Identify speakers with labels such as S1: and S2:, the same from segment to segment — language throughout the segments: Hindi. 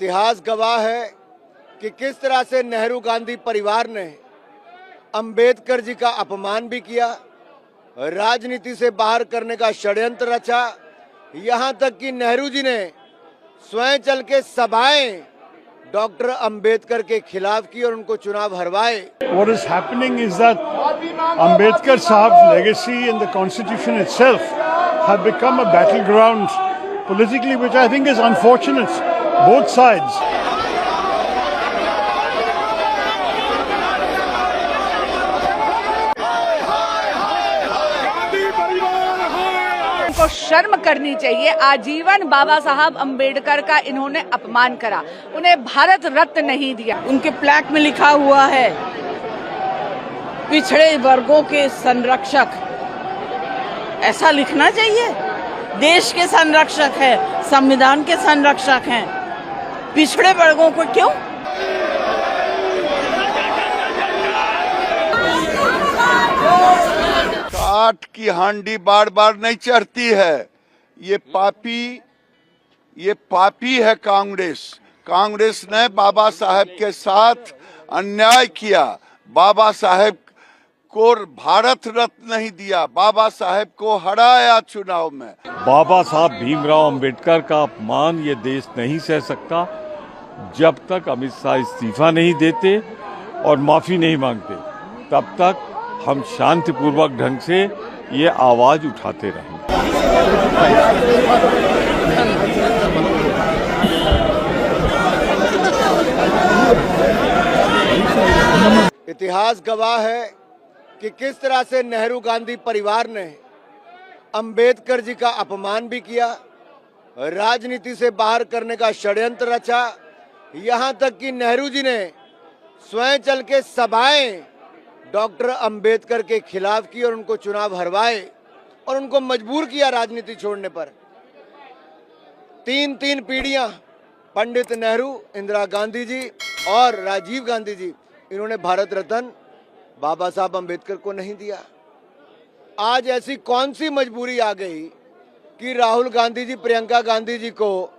S1: इतिहास गवाह है कि किस तरह से नेहरू गांधी परिवार ने अंबेडकर जी का अपमान भी किया, राजनीति से बाहर करने का षड्यंत्र रचा। यहाँ तक कि नेहरू जी ने स्वयं चल के सभाएं डॉक्टर अंबेडकर के खिलाफ की और उनको चुनाव हरवाए।
S2: What is happening is that Ambedkar Sahab's legacy and the constitution itself have become a battleground politically, which I think is unfortunate, both sides.
S3: को शर्म करनी चाहिए। आजीवन बाबा साहब अंबेडकर का इन्होंने अपमान करा, उन्हें भारत रत्न नहीं दिया।
S4: उनके प्लेक में लिखा हुआ है पिछड़े वर्गों के संरक्षक, ऐसा लिखना चाहिए। देश के संरक्षक है, संविधान के संरक्षक हैं, पिछड़े वर्गों को क्यों?
S5: काठ की हांडी बार बार नहीं चढ़ती है। ये पापी है कांग्रेस। कांग्रेस ने बाबा साहेब के साथ अन्याय किया, बाबा साहेब को भारत रत्न नहीं दिया, बाबा साहेब को हराया चुनाव में।
S6: बाबा साहब भीमराव अंबेडकर का अपमान ये देश नहीं सह सकता जब तक अमित शाह इस्तीफा नहीं देते और माफी नहीं मांगते। तब तक हम शांतिपूर्वक ढंग से ये आवाज उठाते रहेंगे।
S1: इतिहास गवाह है कि किस तरह से नेहरू गांधी परिवार ने अंबेडकर जी का अपमान भी किया, राजनीति से बाहर करने का षड्यंत्र रचा। यहाँ तक कि नेहरू जी ने स्वयं चल के सभाएं डॉक्टर अंबेडकर के खिलाफ की और उनको चुनाव हरवाए और उनको मजबूर किया राजनीति छोड़ने पर। तीन पीढ़ियां, पंडित नेहरू, इंदिरा गांधी जी और राजीव गांधी जी, इन्होंने भारत रत्न बाबा साहब अंबेडकर को नहीं दिया। आज ऐसी कौन सी मजबूरी आ गई कि राहुल गांधी जी, प्रियंका गांधी जी को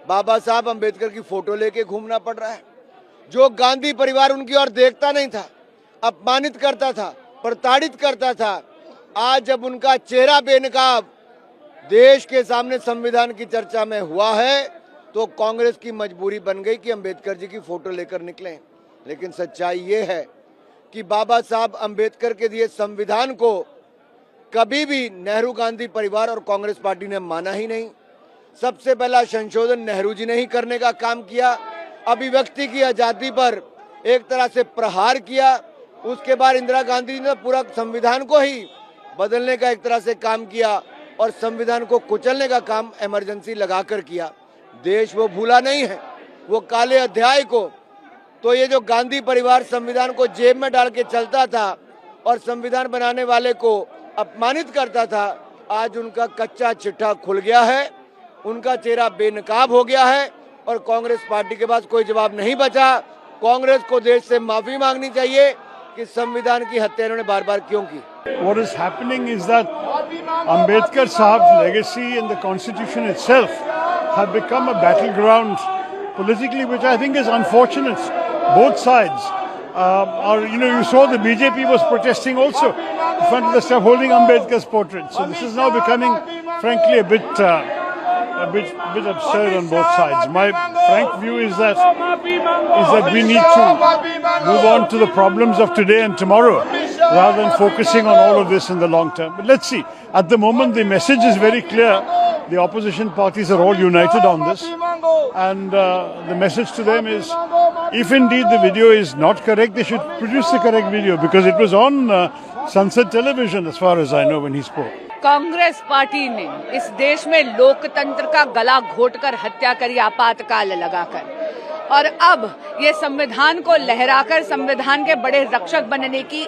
S1: बाबा साहब अंबेडकर की फोटो लेके घूमना पड़ रहा है? जो गांधी परिवार उनकी ओर देखता नहीं था, अपमानित करता था, प्रताड़ित करता था, आज जब उनका चेहरा बेनकाब देश के सामने संविधान की चर्चा में हुआ है तो कांग्रेस की मजबूरी बन गई कि अंबेडकर जी की फोटो लेकर निकलें। लेकिन सच्चाई ये है कि बाबा साहब अंबेडकर के दिए संविधान को कभी भी नेहरू गांधी परिवार और कांग्रेस पार्टी ने माना ही नहीं। सबसे पहला संशोधन नेहरू जी ने ही करने का काम किया, अभिव्यक्ति की आजादी पर एक तरह से प्रहार किया। उसके बाद इंदिरा गांधी ने पूरा संविधान को ही बदलने का एक तरह से काम किया और संविधान को कुचलने का काम इमरजेंसी लगाकर किया। देश वो भूला नहीं है, वो काले अध्याय को। तो ये जो गांधी परिवार संविधान को जेब में डाल के चलता था और संविधान बनाने वाले को अपमानित करता था, आज उनका कच्चा चिट्ठा खुल गया है, उनका चेहरा बेनकाब हो गया है और कांग्रेस पार्टी के पास कोई जवाब नहीं बचा। कांग्रेस को देश से माफी मांगनी चाहिए कि संविधान की हत्या इन्होंने बार बार क्यों की।
S2: What is happening is that Ambedkar Sahab's legacy and the constitution itself have become a battleground politically, which I think is unfortunate, both sides. You saw the BJP was protesting also in front of the stuff holding Ambedkar's portrait. So this is now becoming, frankly, a bit absurd on both sides. My frank view is that we need to move on to the problems of today and tomorrow, rather than focusing on all of this in the long term. But let's see. At the moment, the message is very clear. The opposition parties are all united on this. And the message to them is, if indeed the video is not correct, they should produce the correct video, because it was on Sunset Television, as far as I know, when he spoke.
S3: Congress party ने इस देश में लोकतंत्र का गला घोटकर हत्या करी, आपातकाल लगाकर, और अब ये संविधान को लहराकर संविधान के बड़े रक्षक बनने की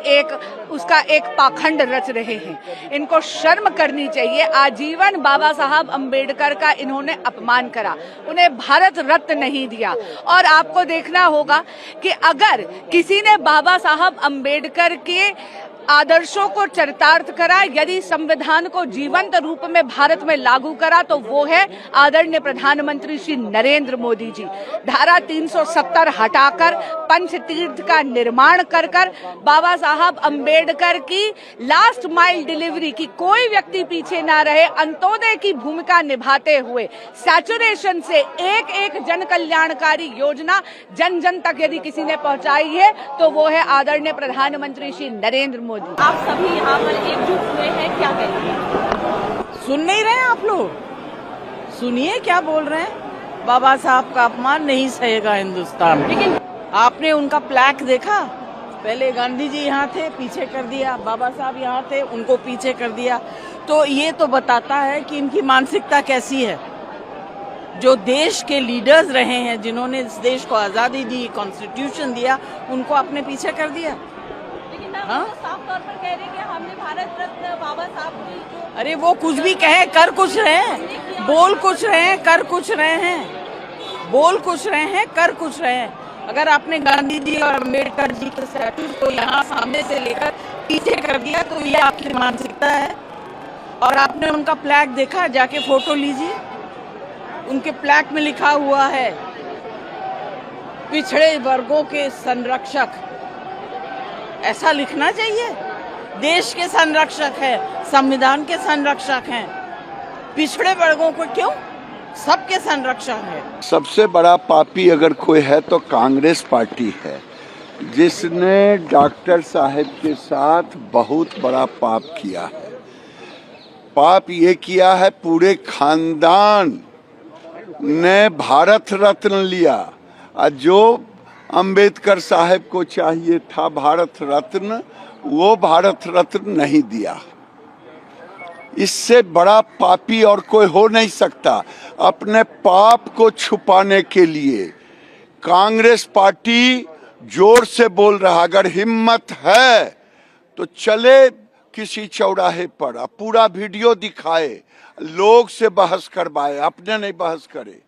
S3: उसका एक पाखंड रच रहे हैं। इनको शर्म करनी चाहिए। आजीवन बाबा साहब अंबेडकर का इन्होंने अपमान करा, उन्हें भारत रत्न नहीं दिया। और आपको देखना होगा कि अगर किसी ने बाबा साहब अंबेडकर के आदर्शों को चरितार्थ करा, यदि संविधान को जीवंत रूप में भारत में लागू करा, तो वो है आदरणीय प्रधानमंत्री श्री नरेंद्र मोदी जी। धारा 370 हटाकर पंचतीर्थ का निर्माण कर बाबा साहब अंबेडकर की लास्ट माइल डिलीवरी की कोई व्यक्ति पीछे ना रहे, अंत्योदय की भूमिका निभाते हुए सैचुरेशन से एक एक जन कल्याणकारी योजना जन जन तक यदि किसी ने पहुंचाई है तो वो है आदरणीय प्रधानमंत्री श्री नरेंद्र मोदी।
S7: आप सभी यहाँ पर एकजुट हुए हैं, क्या कहेंगे?
S4: सुन नहीं रहे आप लोग? सुनिए क्या बोल रहे हैं। बाबा साहब का अपमान नहीं सहेगा हिंदुस्तान।
S7: लेकिन
S4: आपने उनका प्लैक देखा? पहले गांधी जी यहाँ थे, पीछे कर दिया, बाबा साहब यहाँ थे, उनको पीछे कर दिया। तो ये तो बताता है कि इनकी मानसिकता कैसी है। जो देश के लीडर्स रहे हैं, जिन्होंने इस देश को आजादी दी, कॉन्स्टिट्यूशन दिया, उनको आपने पीछे कर दिया।
S7: लेकिन मैम,
S4: हाँ?
S7: वो साफ तौर पर कह रहे हैं कि हमने भारत रत्न बाबा साहब की जो
S4: अरे वो कुछ भी कहे, कर कुछ रहे हैं, बोल कुछ रहे हैं, कर कुछ रहे हैं, बोल कुछ रहे हैं, कर कुछ रहे हैं। अगर आपने गांधी जी और अम्बेडकर जी के स्टैचू को यहाँ सामने से लेकर पीछे कर दिया तो ये आपकी मानसिकता है। और आपने उनका प्लैक देखा? जाके फोटो लीजिए, उनके प्लैक में लिखा हुआ है पिछड़े वर्गों के संरक्षक। ऐसा लिखना चाहिए। देश के संरक्षक है, संविधान के संरक्षक हैं, पिछड़े वर्गों को क्यों? सबके संरक्षक है।
S5: सबसे बड़ा पापी अगर कोई है तो कांग्रेस पार्टी है, जिसने डॉक्टर साहब के साथ बहुत बड़ा पाप किया है। पाप ये किया है, पूरे खानदान ने भारत रत्न लिया, और जो अंबेडकर साहब को चाहिए था भारत रत्न, वो भारत रत्न नहीं दिया। इससे बड़ा पापी और कोई हो नहीं सकता। अपने पाप को छुपाने के लिए कांग्रेस पार्टी जोर से बोल रहा, अगर हिम्मत है तो चले किसी चौराहे पर, पूरा वीडियो दिखाए, लोग से बहस करवाए, अपने नहीं बहस करे।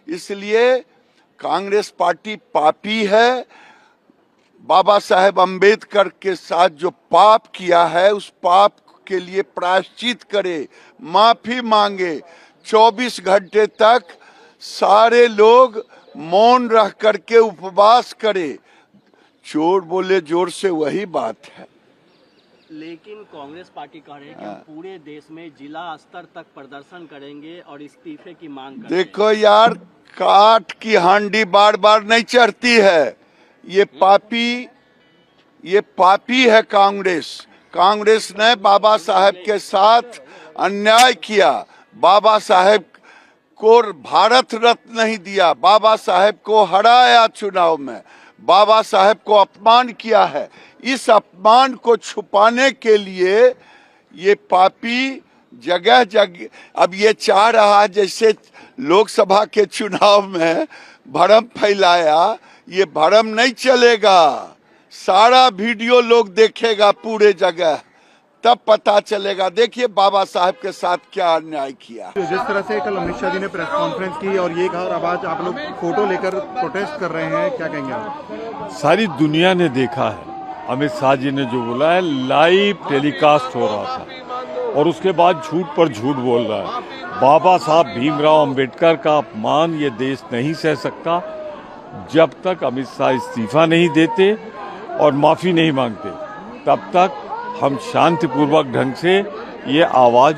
S5: इसलिए कांग्रेस पार्टी पापी है। बाबा साहेब अंबेडकर के साथ जो पाप किया है, उस पाप के लिए प्रायश्चित करे, माफी मांगे। 24 घंटे तक सारे लोग मौन रह करके उपवास करे। चोर बोले जोर से, वही बात है।
S8: लेकिन कांग्रेस पार्टी कह रही है कि हम पूरे देश में जिला स्तर तक प्रदर्शन करेंगे और इस्तीफे की मांग करेंगे।
S5: देखो यार, काठ की हांडी बार बार नहीं चढ़ती है। ये पापी है कांग्रेस। कांग्रेस ने बाबा साहेब के साथ अन्याय किया, बाबा साहेब को भारत रत्न नहीं दिया, बाबा साहेब को हराया चुनाव में, बाबा साहेब को अपमान किया है। इस अपमान को छुपाने के लिए ये पापी जगह जगह अब ये चाह रहा है, जैसे लोकसभा के चुनाव में भ्रम फैलाया, ये भ्रम नहीं चलेगा। सारा वीडियो लोग देखेगा पूरे जगह, तब पता चलेगा। देखिए बाबा साहब के साथ क्या अन्याय किया।
S9: जिस तरह से कल अमित शाह जी ने प्रेस कॉन्फ्रेंस की और ये कहा, और अब आज आप लोग फोटो लेकर प्रोटेस्ट कर रहे हैं, क्या कहेंगे आप?
S6: सारी दुनिया ने देखा है अमित शाह जी ने जो बोला है, लाइव टेलीकास्ट हो रहा था, और उसके बाद झूठ पर झूठ बोल रहा है। बाबा साहब भीमराव अंबेडकर का अपमान ये देश नहीं सह सकता जब तक अमित शाह इस्तीफा नहीं देते और माफी नहीं मांगते। तब तक हम शांतिपूर्वक ढंग से ये आवाज